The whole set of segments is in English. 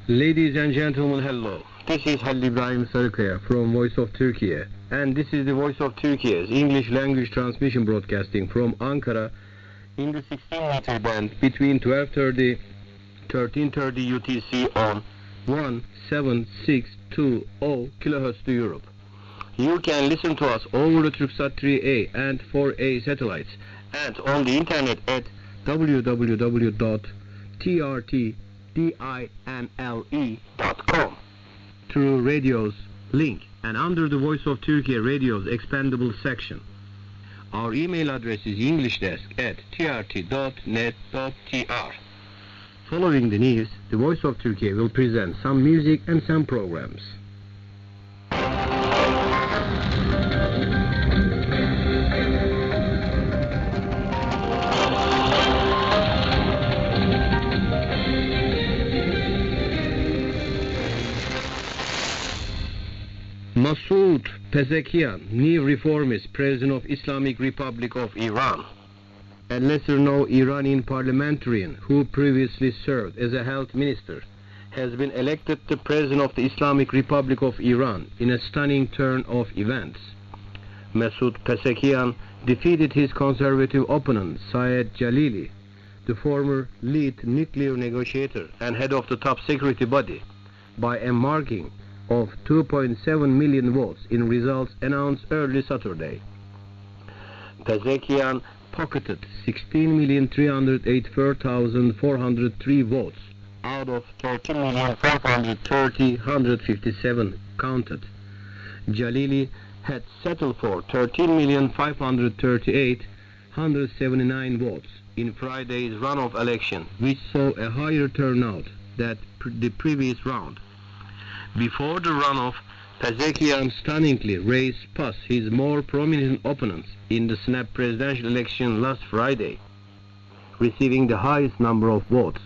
Ladies and gentlemen, hello. This is Halil İbrahim Sarıkaya from Voice of Turkey, and this is the Voice of Turkey's English language transmission broadcasting from Ankara in the 16-meter band between 12:30 13:30 UTC on 17620 kHz to Europe. You can listen to us over the Turksat 3A and 4A satellites and on the internet at www.trtdinle.com through radio's link and under the Voice of Turkey radio's expandable section. Our email address is englishdesk@trt.net.tr. Following the news, the Voice of Turkey will present some music and some programs. Masoud Pezeshkian, new reformist president of Islamic Republic of Iran. A lesser-known Iranian parliamentarian who previously served as a health minister has been elected the president of the Islamic Republic of Iran in a stunning turn of events. Masoud Pezeshkian defeated his conservative opponent Saeed Jalili, the former lead nuclear negotiator and head of the top security body, by a margin of 2.7 million votes in results announced early Saturday. Pezeshkian pocketed 16,384,403 votes out of 13,530,157 counted. Jalili had settled for 13,538,179 votes in Friday's runoff election, which saw a higher turnout than the previous round. Before the runoff, Pezeshkian stunningly raced past his more prominent opponents in the snap presidential election last Friday, receiving the highest number of votes.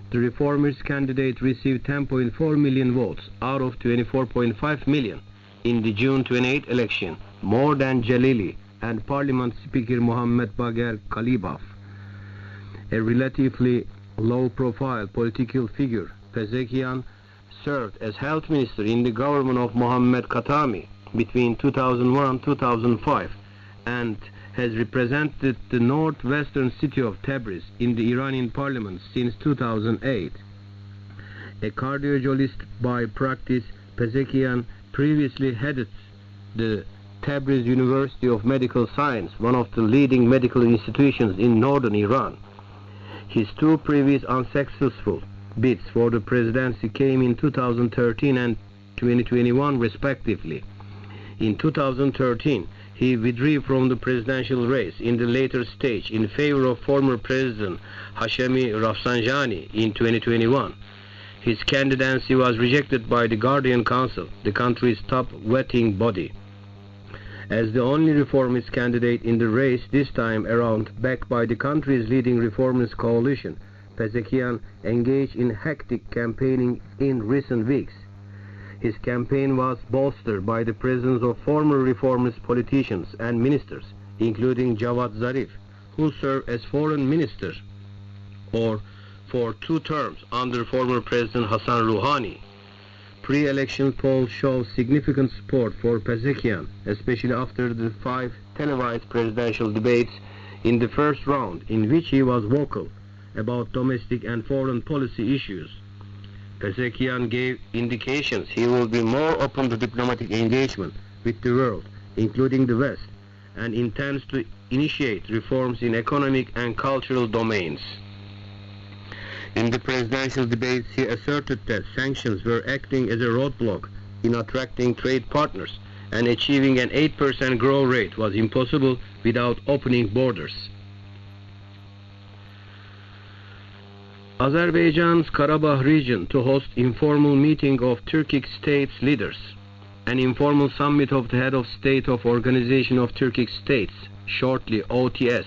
The reformist candidate received 10.4 million votes out of 24.5 million in the June 28 election, more than Jalili and Parliament Speaker Mohammad Bagher Kalibaf. A relatively low-profile political figure, Pezeshkian served as health minister in the government of Mohammad Khatami between 2001 and 2005 and has represented the northwestern city of Tabriz in the Iranian parliament since 2008. A cardiologist by practice, Pezeshkian previously headed the Tabriz University of Medical Science, one of the leading medical institutions in northern Iran. His two previous unsuccessful bids for the presidency came in 2013 and 2021 respectively. In 2013, he withdrew from the presidential race in the later stage in favor of former President Hashemi Rafsanjani in 2021. His candidacy was rejected by the Guardian Council, the country's top vetting body. As the only reformist candidate in the race this time around, backed by the country's leading reformist coalition, Pezeshkian engaged in hectic campaigning in recent weeks. His campaign was bolstered by the presence of former reformist politicians and ministers, including Javad Zarif, who served as foreign minister for 2 terms under former President Hassan Rouhani. Pre-election polls show significant support for Pezeshkian, especially after the 5 televised presidential debates in the first round, in which he was vocal about domestic and foreign policy issues. Pezeshkian gave indications he will be more open to diplomatic engagement with the world, including the West, and intends to initiate reforms in economic and cultural domains. In the presidential debates, he asserted that sanctions were acting as a roadblock in attracting trade partners, and achieving an 8% growth rate was impossible without opening borders. Azerbaijan's Karabakh region to host informal meeting of Turkic states leaders. An informal summit of the head of state of Organization of Turkic States, shortly OTS,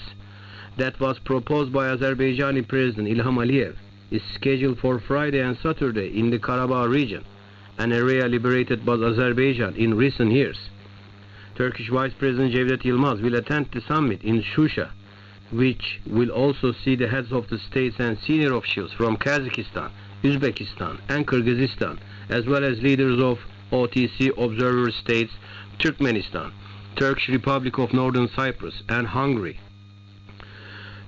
that was proposed by Azerbaijani President Ilham Aliyev, is scheduled for Friday and Saturday in the Karabakh region, an area liberated by Azerbaijan in recent years. Turkish Vice President Cevdet Yılmaz will attend the summit in Shusha, which will also see the heads of the states and senior officials from Kazakhstan, Uzbekistan and Kyrgyzstan, as well as leaders of OTC observer states Turkmenistan, Turkish Republic of Northern Cyprus and Hungary.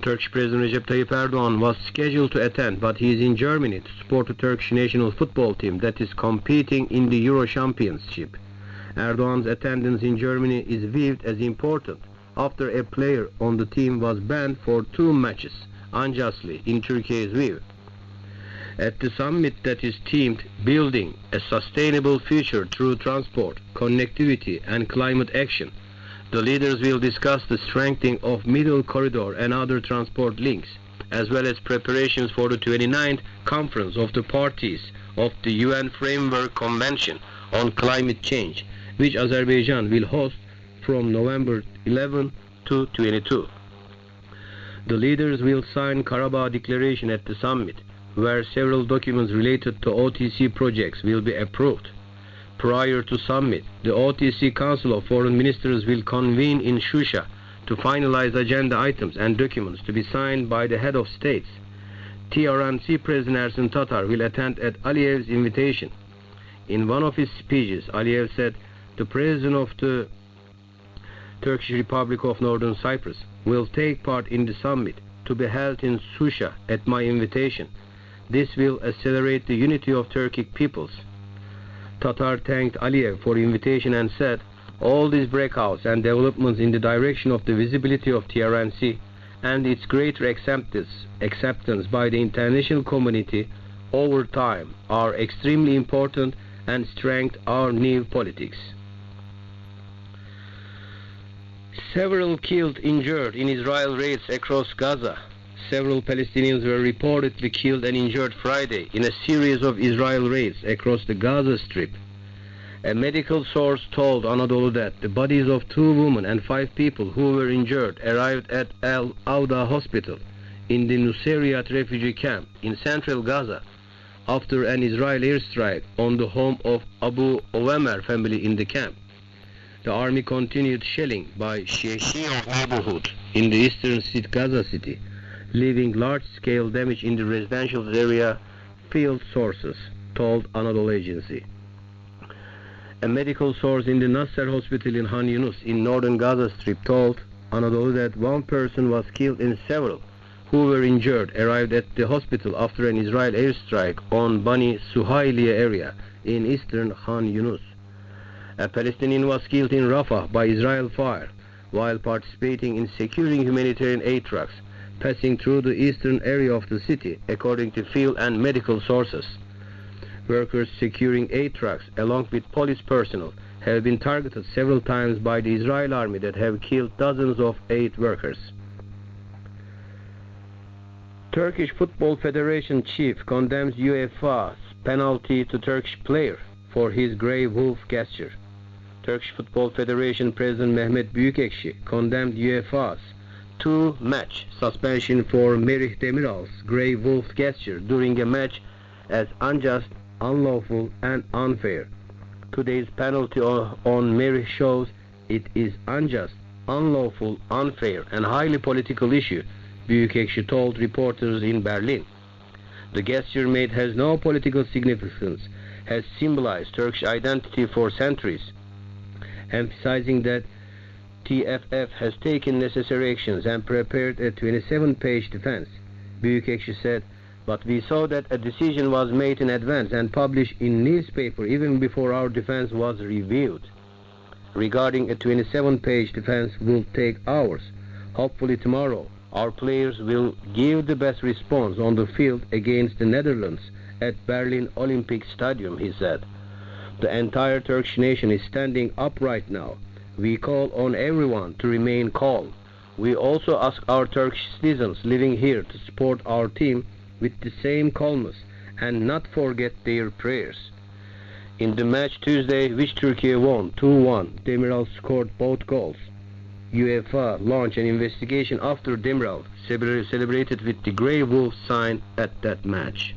Turkish President Recep Tayyip Erdogan was scheduled to attend, but he is in Germany to support the Turkish national football team that is competing in the Euro Championship. Erdogan's attendance in Germany is viewed as important after a player on the team was banned for 2 matches, unjustly in Turkey's view. At the summit that is themed Building a Sustainable Future Through Transport, Connectivity and Climate Action, the leaders will discuss the strengthening of Middle Corridor and other transport links, as well as preparations for the 29th Conference of the Parties of the UN Framework Convention on Climate Change, which Azerbaijan will host from November 11 to 22. The leaders will sign Karabakh Declaration at the summit, where several documents related to OTC projects will be approved. Prior to summit, the OTC Council of Foreign Ministers will convene in Shusha to finalize agenda items and documents to be signed by the head of states. TRNC President Ersin Tatar will attend at Aliyev's invitation. In one of his speeches, Aliyev said, "The President of the Turkish Republic of Northern Cyprus will take part in the summit to be held in Shusha at my invitation. This will accelerate the unity of Turkic peoples." Tatar thanked Aliyev for the invitation and said, "All these breakouts and developments in the direction of the visibility of TRNC and its greater acceptance by the international community over time are extremely important and strengthen our new politics." Several killed, injured in Israel raids across Gaza. Several Palestinians were reportedly killed and injured Friday in a series of Israel raids across the Gaza Strip. A medical source told Anadolu that the bodies of 2 women and 5 people who were injured arrived at Al Auda Hospital in the Nuseirat refugee camp in central Gaza after an Israeli airstrike on the home of Abu Owemer family in the camp. The army continued shelling by Shishio neighborhood in the eastern Gaza city, leaving large-scale damage in the residential area, field sources told Anadolu Agency. A medical source in the Nasser hospital in Han Yunus in northern Gaza Strip told Anadolu that 1 person was killed and several who were injured arrived at the hospital after an Israeli airstrike on Bani Suhayliya area in eastern Han Yunus. A Palestinian was killed in Rafah by Israel fire while participating in securing humanitarian aid trucks passing through the eastern area of the city, according to field and medical sources. Workers securing aid trucks, along with police personnel, have been targeted several times by the Israeli army that have killed dozens of aid workers. Turkish Football Federation chief condemns UEFA's penalty to Turkish player for his grey wolf gesture. Turkish Football Federation President Mehmet Büyükekşi condemned UEFA's 2-match suspension for Merih Demiral's grey wolf gesture during a match as unjust, unlawful and unfair. Today's penalty on Merih shows it is unjust, unlawful, unfair and highly political issue, Büyükekşi told reporters in Berlin. The gesture made has no political significance, has symbolized Turkish identity for centuries, emphasizing that TFF has taken necessary actions and prepared a 27-page defense. Büyükekşi said, "But we saw that a decision was made in advance and published in newspaper even before our defense was reviewed. Regarding a 27-page defense will take hours. Hopefully tomorrow our players will give the best response on the field against the Netherlands at Berlin Olympic Stadium," he said. "The entire Turkish nation is standing up right now. We call on everyone to remain calm. We also ask our Turkish citizens living here to support our team with the same calmness and not forget their prayers." In the match Tuesday, which Turkey won 2-1, Demiral scored both goals. UEFA launched an investigation after Demiral celebrated with the grey wolf sign at that match.